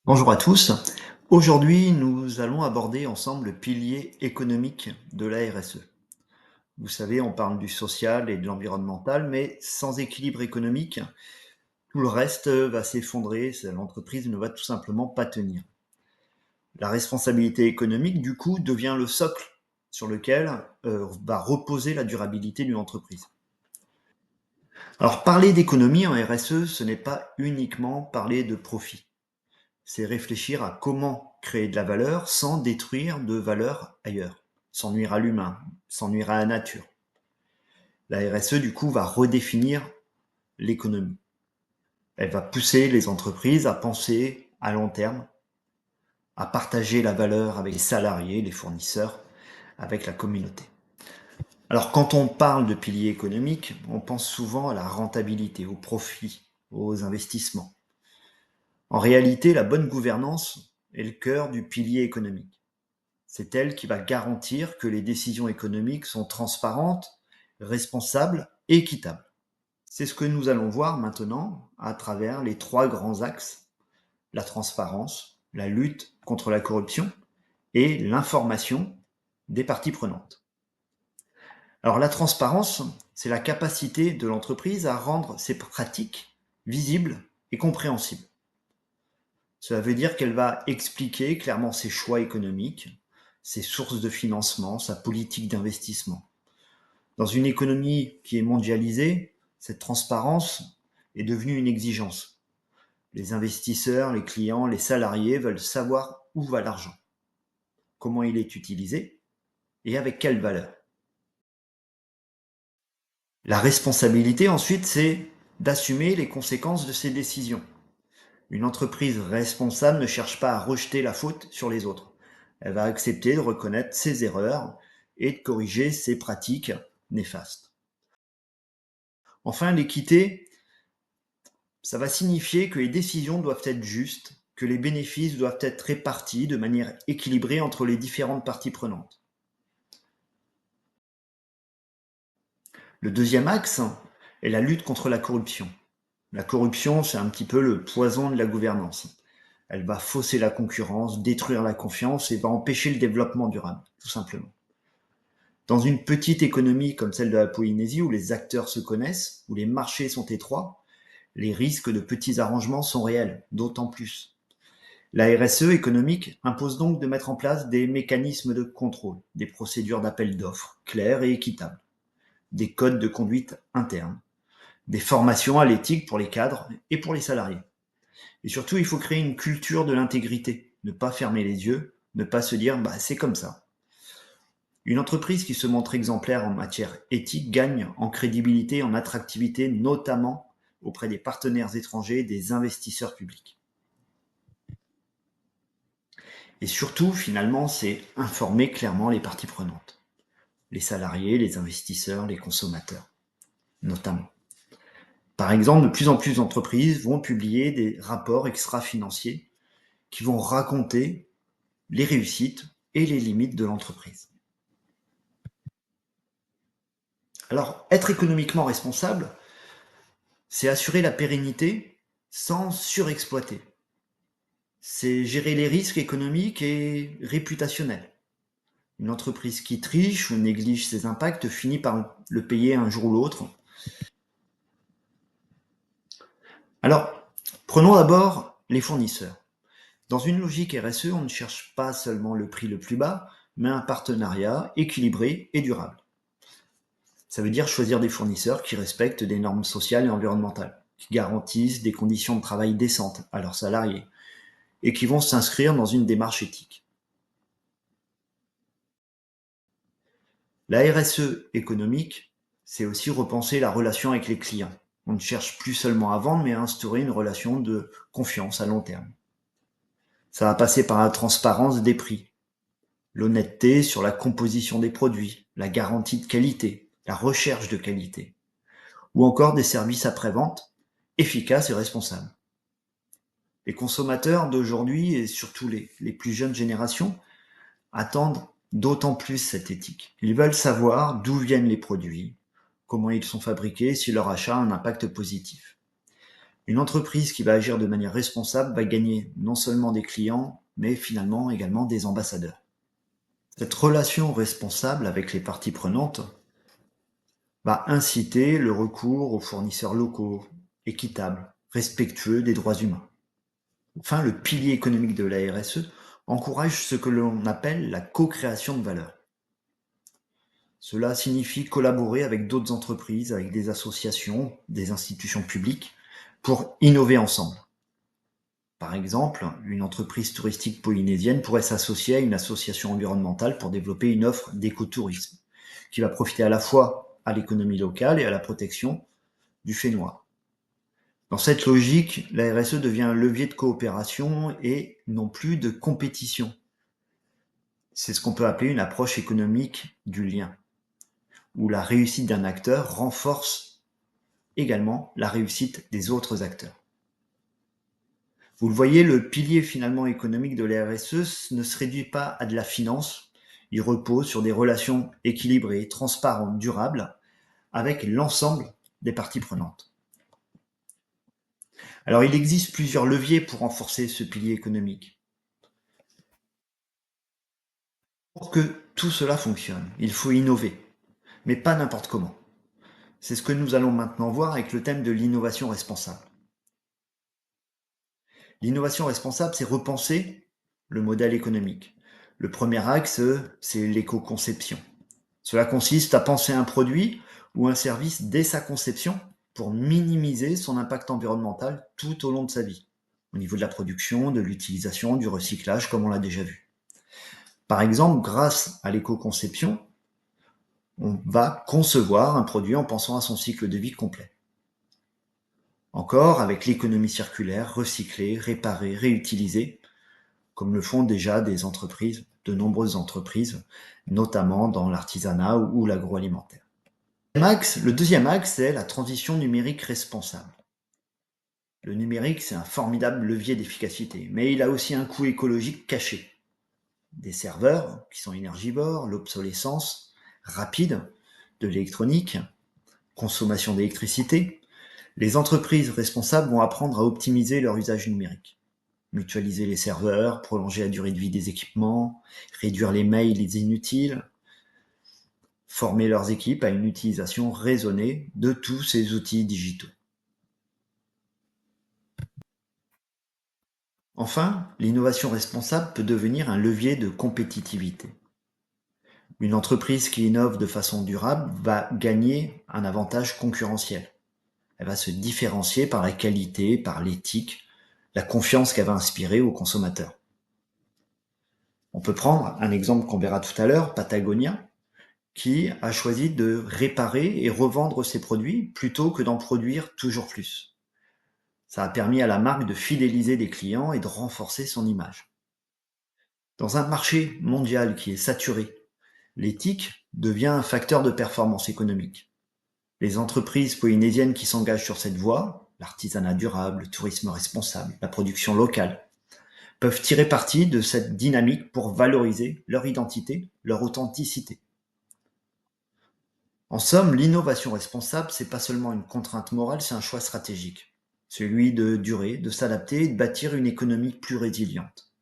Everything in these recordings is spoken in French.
Bonjour à tous. Aujourd'hui, nous allons aborder ensemble le pilier économique de la RSE. Vous savez, on parle du social et de l'environnemental, mais sans équilibre économique, tout le reste va s'effondrer, l'entreprise ne va tout simplement pas tenir. La responsabilité économique, du coup, devient le socle sur lequel va reposer la durabilité d'une entreprise. Alors, parler d'économie en RSE, ce n'est pas uniquement parler de profit. C'est réfléchir à comment créer de la valeur sans détruire de valeur ailleurs, sans nuire à l'humain, sans nuire à la nature. La RSE, du coup, va redéfinir l'économie. Elle va pousser les entreprises à penser à long terme, à partager la valeur avec les salariés, les fournisseurs, avec la communauté. Alors, quand on parle de pilier économique, on pense souvent à la rentabilité, au profit, aux investissements. En réalité, la bonne gouvernance est le cœur du pilier économique. C'est elle qui va garantir que les décisions économiques sont transparentes, responsables et équitables. C'est ce que nous allons voir maintenant à travers les trois grands axes: la transparence, la lutte contre la corruption et l'information des parties prenantes. Alors la transparence, c'est la capacité de l'entreprise à rendre ses pratiques visibles et compréhensibles. Cela veut dire qu'elle va expliquer clairement ses choix économiques, ses sources de financement, sa politique d'investissement. Dans une économie qui est mondialisée, cette transparence est devenue une exigence. Les investisseurs, les clients, les salariés veulent savoir où va l'argent, comment il est utilisé et avec quelle valeur. La responsabilité ensuite, c'est d'assumer les conséquences de ses décisions. Une entreprise responsable ne cherche pas à rejeter la faute sur les autres. Elle va accepter de reconnaître ses erreurs et de corriger ses pratiques néfastes. Enfin, l'équité, ça va signifier que les décisions doivent être justes, que les bénéfices doivent être répartis de manière équilibrée entre les différentes parties prenantes. Le deuxième axe est la lutte contre la corruption. La corruption, c'est un petit peu le poison de la gouvernance. Elle va fausser la concurrence, détruire la confiance et va empêcher le développement durable, tout simplement. Dans une petite économie comme celle de la Polynésie, où les acteurs se connaissent, où les marchés sont étroits, les risques de petits arrangements sont réels, d'autant plus. La RSE économique impose donc de mettre en place des mécanismes de contrôle, des procédures d'appel d'offres claires et équitables, des codes de conduite internes, des formations à l'éthique pour les cadres et pour les salariés. Et surtout, il faut créer une culture de l'intégrité, ne pas fermer les yeux, ne pas se dire c'est comme ça. Une entreprise qui se montre exemplaire en matière éthique gagne en crédibilité, en attractivité, notamment auprès des partenaires étrangers et des investisseurs publics. Et surtout, finalement, c'est informer clairement les parties prenantes. Les salariés, les investisseurs, les consommateurs, notamment. Par exemple, de plus en plus d'entreprises vont publier des rapports extra-financiers qui vont raconter les réussites et les limites de l'entreprise. Alors, être économiquement responsable, c'est assurer la pérennité sans surexploiter. C'est gérer les risques économiques et réputationnels. Une entreprise qui triche ou néglige ses impacts finit par le payer un jour ou l'autre. Alors, prenons d'abord les fournisseurs. Dans une logique RSE, on ne cherche pas seulement le prix le plus bas, mais un partenariat équilibré et durable. Ça veut dire choisir des fournisseurs qui respectent des normes sociales et environnementales, qui garantissent des conditions de travail décentes à leurs salariés et qui vont s'inscrire dans une démarche éthique. La RSE économique, c'est aussi repenser la relation avec les clients. On ne cherche plus seulement à vendre, mais à instaurer une relation de confiance à long terme. Ça va passer par la transparence des prix, l'honnêteté sur la composition des produits, la garantie de qualité, la recherche de qualité, ou encore des services après-vente efficaces et responsables. Les consommateurs d'aujourd'hui, et surtout les plus jeunes générations, attendent d'autant plus cette éthique. Ils veulent savoir d'où viennent les produits, comment ils sont fabriqués, si leur achat a un impact positif. Une entreprise qui va agir de manière responsable va gagner non seulement des clients, mais finalement également des ambassadeurs. Cette relation responsable avec les parties prenantes va inciter le recours aux fournisseurs locaux, équitables, respectueux des droits humains. Enfin, le pilier économique de la RSE encourage ce que l'on appelle la co-création de valeur. Cela signifie collaborer avec d'autres entreprises, avec des associations, des institutions publiques, pour innover ensemble. Par exemple, une entreprise touristique polynésienne pourrait s'associer à une association environnementale pour développer une offre d'écotourisme, qui va profiter à la fois à l'économie locale et à la protection du fait noir. Dans cette logique, la RSE devient un levier de coopération et non plus de compétition. C'est ce qu'on peut appeler une approche économique du lien, où la réussite d'un acteur renforce également la réussite des autres acteurs. Vous le voyez, le pilier finalement économique de la RSE ne se réduit pas à de la finance, il repose sur des relations équilibrées, transparentes, durables, avec l'ensemble des parties prenantes. Alors il existe plusieurs leviers pour renforcer ce pilier économique. Pour que tout cela fonctionne, il faut innover, mais pas n'importe comment. C'est ce que nous allons maintenant voir avec le thème de l'innovation responsable. L'innovation responsable, c'est repenser le modèle économique. Le premier axe, c'est l'éco-conception. Cela consiste à penser un produit ou un service dès sa conception pour minimiser son impact environnemental tout au long de sa vie, au niveau de la production, de l'utilisation, du recyclage, comme on l'a déjà vu. Par exemple, grâce à l'éco-conception, on va concevoir un produit en pensant à son cycle de vie complet. Encore, avec l'économie circulaire, recycler, réparer, réutiliser, comme le font déjà des entreprises, de nombreuses entreprises, notamment dans l'artisanat ou l'agroalimentaire. Le deuxième axe, c'est la transition numérique responsable. Le numérique, c'est un formidable levier d'efficacité, mais il a aussi un coût écologique caché. Des serveurs qui sont énergivores, l'obsolescence rapide de l'électronique, consommation d'électricité. Les entreprises responsables vont apprendre à optimiser leur usage numérique. Mutualiser les serveurs, prolonger la durée de vie des équipements, réduire les mails inutiles, former leurs équipes à une utilisation raisonnée de tous ces outils digitaux. Enfin, l'innovation responsable peut devenir un levier de compétitivité. Une entreprise qui innove de façon durable va gagner un avantage concurrentiel. Elle va se différencier par la qualité, par l'éthique, la confiance qu'elle va inspirer aux consommateurs. On peut prendre un exemple qu'on verra tout à l'heure, Patagonia, qui a choisi de réparer et revendre ses produits plutôt que d'en produire toujours plus. Ça a permis à la marque de fidéliser des clients et de renforcer son image. Dans un marché mondial qui est saturé, l'éthique devient un facteur de performance économique. Les entreprises polynésiennes qui s'engagent sur cette voie, l'artisanat durable, le tourisme responsable, la production locale, peuvent tirer parti de cette dynamique pour valoriser leur identité, leur authenticité. En somme, l'innovation responsable, c'est pas seulement une contrainte morale, c'est un choix stratégique. Celui de durer, de s'adapter et de bâtir une économie plus résiliente.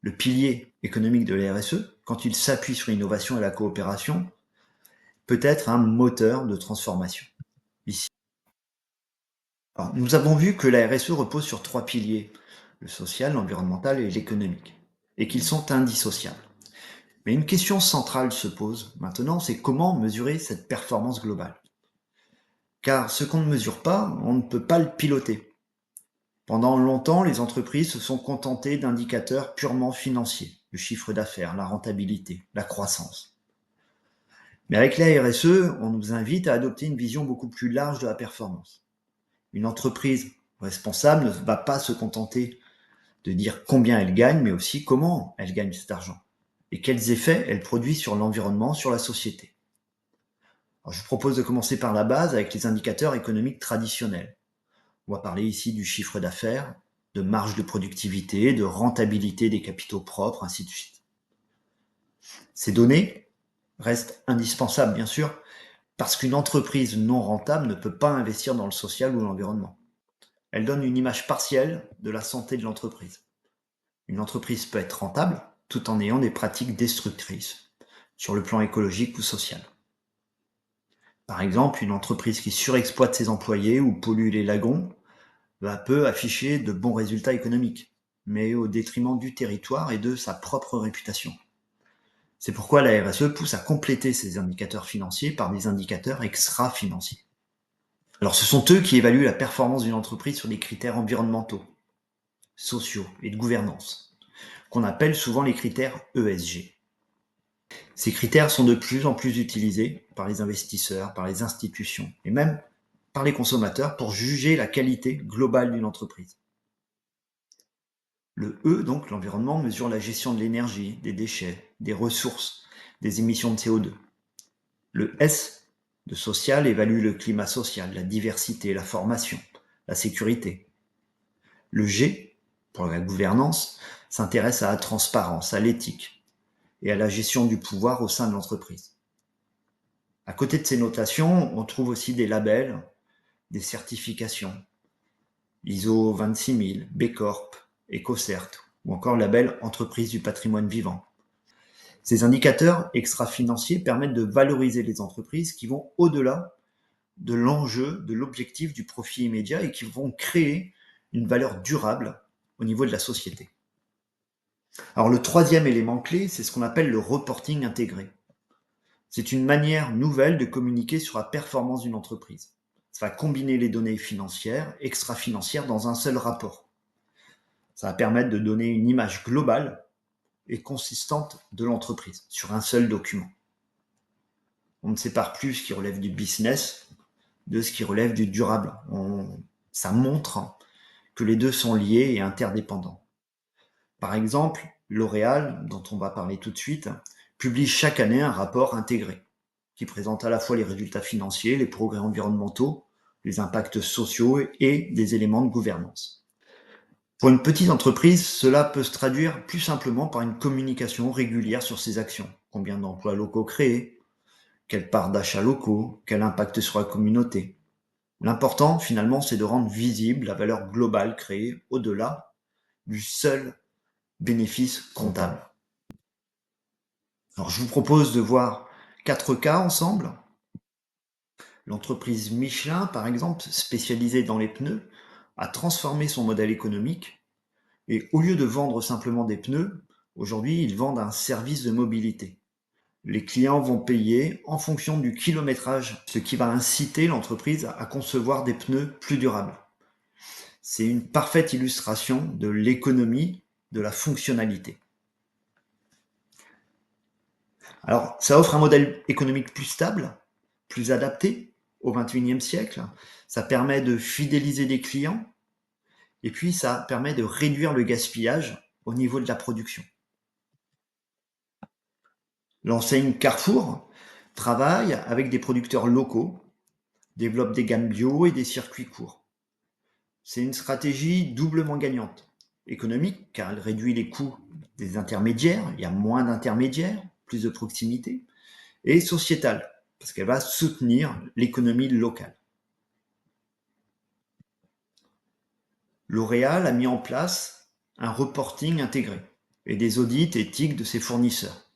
Le pilier économique de la RSE, quand il s'appuie sur l'innovation et la coopération, peut être un moteur de transformation. Ici. Alors, nous avons vu que la RSE repose sur trois piliers, le social, l'environnemental et l'économique, et qu'ils sont indissociables. Mais une question centrale se pose maintenant, c'est comment mesurer cette performance globale. Car ce qu'on ne mesure pas, on ne peut pas le piloter. Pendant longtemps, les entreprises se sont contentées d'indicateurs purement financiers, le chiffre d'affaires, la rentabilité, la croissance. Mais avec la RSE, on nous invite à adopter une vision beaucoup plus large de la performance. Une entreprise responsable ne va pas se contenter de dire combien elle gagne, mais aussi comment elle gagne cet argent et quels effets elle produit sur l'environnement, sur la société. Alors, je vous propose de commencer par la base avec les indicateurs économiques traditionnels. On va parler ici du chiffre d'affaires, de marge de productivité, de rentabilité des capitaux propres, ainsi de suite. Ces données restent indispensables, bien sûr, parce qu'une entreprise non rentable ne peut pas investir dans le social ou l'environnement. elle donne une image partielle de la santé de l'entreprise. Une entreprise peut être rentable tout en ayant des pratiques destructrices sur le plan écologique ou social. Par exemple, une entreprise qui surexploite ses employés ou pollue les lagons peut afficher de bons résultats économiques, mais au détriment du territoire et de sa propre réputation. C'est pourquoi la RSE pousse à compléter ces indicateurs financiers par des indicateurs extra-financiers. Alors ce sont eux qui évaluent la performance d'une entreprise sur des critères environnementaux, sociaux et de gouvernance, qu'on appelle souvent les critères ESG. Ces critères sont de plus en plus utilisés par les investisseurs, par les institutions et même par les consommateurs pour juger la qualité globale d'une entreprise. Le E, donc l'environnement, mesure la gestion de l'énergie, des déchets, des ressources, des émissions de CO2. Le S, de social, évalue le climat social, la diversité, la formation, la sécurité. Le G, pour la gouvernance, s'intéresse à la transparence, à l'éthique et à la gestion du pouvoir au sein de l'entreprise. À côté de ces notations, on trouve aussi des labels, des certifications, ISO 26000, B Corp, EcoCert, ou encore label Entreprise du patrimoine vivant. Ces indicateurs extra-financiers permettent de valoriser les entreprises qui vont au-delà de l'enjeu, de l'objectif du profit immédiat et qui vont créer une valeur durable au niveau de la société. Alors le troisième élément clé, c'est ce qu'on appelle le reporting intégré. C'est une manière nouvelle de communiquer sur la performance d'une entreprise. Ça va combiner les données financières, extra-financières dans un seul rapport. Ça va permettre de donner une image globale et consistante de l'entreprise sur un seul document. On ne sépare plus ce qui relève du business de ce qui relève du durable. Ça montre que les deux sont liés et interdépendants. Par exemple, L'Oréal, dont on va parler tout de suite, publie chaque année un rapport intégré qui présente à la fois les résultats financiers, les progrès environnementaux, les impacts sociaux et des éléments de gouvernance. Pour une petite entreprise, cela peut se traduire plus simplement par une communication régulière sur ses actions. Combien d'emplois locaux créés, quelle part d'achats locaux, quel impact sur la communauté. L'important, finalement, c'est de rendre visible la valeur globale créée au-delà du seul bénéfice comptable. Alors, je vous propose de voir 4 cas ensemble. L'entreprise Michelin, par exemple, spécialisée dans les pneus, a transformé son modèle économique et au lieu de vendre simplement des pneus, aujourd'hui, ils vendent un service de mobilité. Les clients vont payer en fonction du kilométrage, ce qui va inciter l'entreprise à concevoir des pneus plus durables. C'est une parfaite illustration de l'économie de la fonctionnalité. Alors, ça offre un modèle économique plus stable, plus adapté au XXIe siècle. Ça permet de fidéliser des clients et puis ça permet de réduire le gaspillage au niveau de la production. L'enseigne Carrefour travaille avec des producteurs locaux, développe des gammes bio et des circuits courts. C'est une stratégie doublement gagnante. Économique, car elle réduit les coûts des intermédiaires, il y a moins d'intermédiaires, plus de proximité, et sociétale, parce qu'elle va soutenir l'économie locale. L'Oréal a mis en place un reporting intégré et des audits éthiques de ses fournisseurs.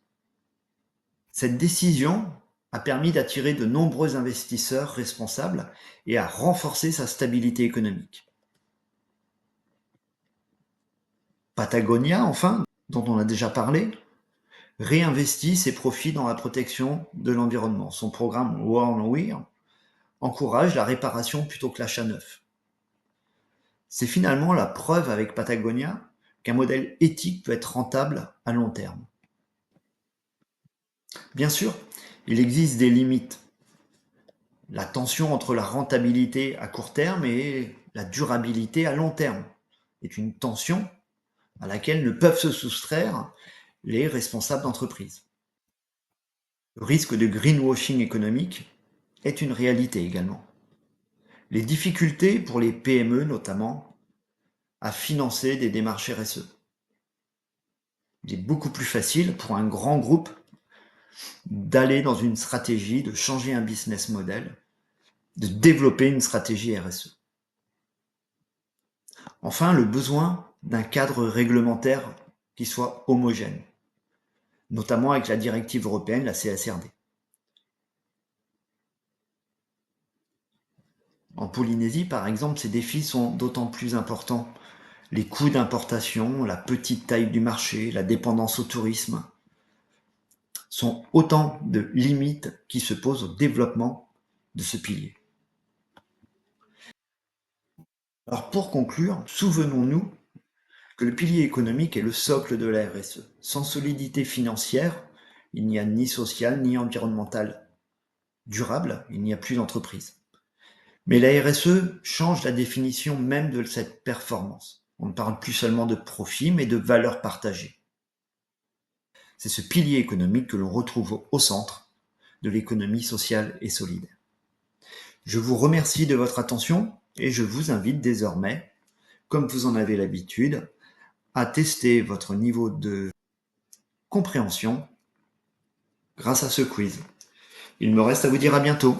Cette décision a permis d'attirer de nombreux investisseurs responsables et a renforcé sa stabilité économique. Patagonia, enfin, dont on a déjà parlé, réinvestit ses profits dans la protection de l'environnement. Son programme War on Wear encourage la réparation plutôt que l'achat neuf. C'est finalement la preuve avec Patagonia qu'un modèle éthique peut être rentable à long terme. Bien sûr, il existe des limites. La tension entre la rentabilité à court terme et la durabilité à long terme est une tension à laquelle ne peuvent se soustraire les responsables d'entreprise. Le risque de greenwashing économique est une réalité également. Les difficultés pour les PME notamment à financer des démarches RSE. Il est beaucoup plus facile pour un grand groupe d'aller dans une stratégie, de changer un business model, de développer une stratégie RSE. Enfin, le besoin d'un cadre réglementaire qui soit homogène, notamment avec la directive européenne, la CSRD. En Polynésie, par exemple, ces défis sont d'autant plus importants. Les coûts d'importation, la petite taille du marché, la dépendance au tourisme sont autant de limites qui se posent au développement de ce pilier. Alors pour conclure, souvenons-nous que le pilier économique est le socle de la RSE. Sans solidité financière, il n'y a ni social ni environnemental durable, il n'y a plus d'entreprise. Mais la RSE change la définition même de cette performance. On ne parle plus seulement de profit, mais de valeur partagée. C'est ce pilier économique que l'on retrouve au centre de l'économie sociale et solidaire. Je vous remercie de votre attention et je vous invite désormais, comme vous en avez l'habitude, à tester votre niveau de compréhension grâce à ce quiz. Il me reste à vous dire à bientôt.